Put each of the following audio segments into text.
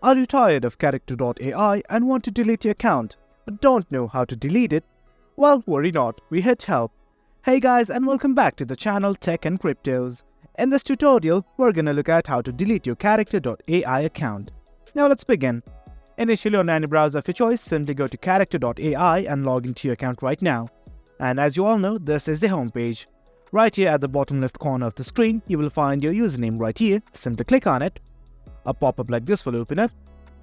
Are you tired of character.ai and want to delete your account but don't know how to delete it? Well, worry not, we're here to help. Hey guys, and welcome back to the channel Tech and Cryptos. In this tutorial, we're gonna look at how to delete your character.ai account. Now let's begin. Initially, on any browser of your choice, simply go to character.ai and log into your account right now. And as you all know, this is the home page. Right here at the bottom left corner of the screen, you will find your username right here. Simply click on it. A pop-up like this will open up.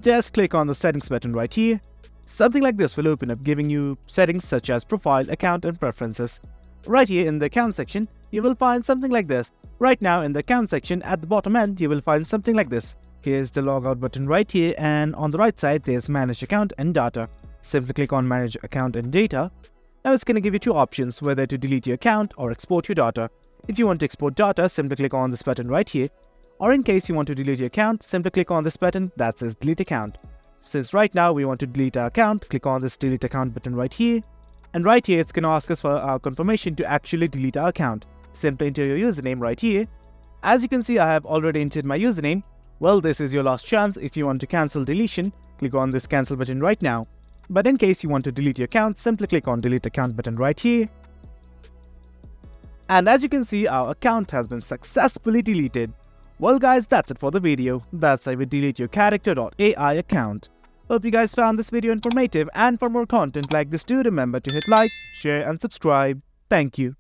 Just click on the settings button right here. Something like this will open up, giving you settings such as profile, account and preferences. Right here in the account section, you will find something like this. Right now in the account section at the bottom end, you will find something like this. Here's the logout button right here, and on the right side there's manage account and data. Simply click on manage account and data. Now it's going to give you two options, whether to delete your account or export your data. If you want to export data, simply click on this button right here. Or in case you want to delete your account, simply click on this button that says delete account. Since right now we want to delete our account, click on this delete account button right here. And right here it's going to ask us for our confirmation to actually delete our account. Simply enter your username right here. As you can see, I have already entered my username. Well, this is your last chance. If you want to cancel deletion, click on this cancel button right now. But in case you want to delete your account, simply click on delete account button right here. And as you can see, our account has been successfully deleted. Well guys, that's it for the video. That's how you delete your character.ai account. Hope you guys found this video informative, and for more content like this, do remember to hit like, share and subscribe. Thank you.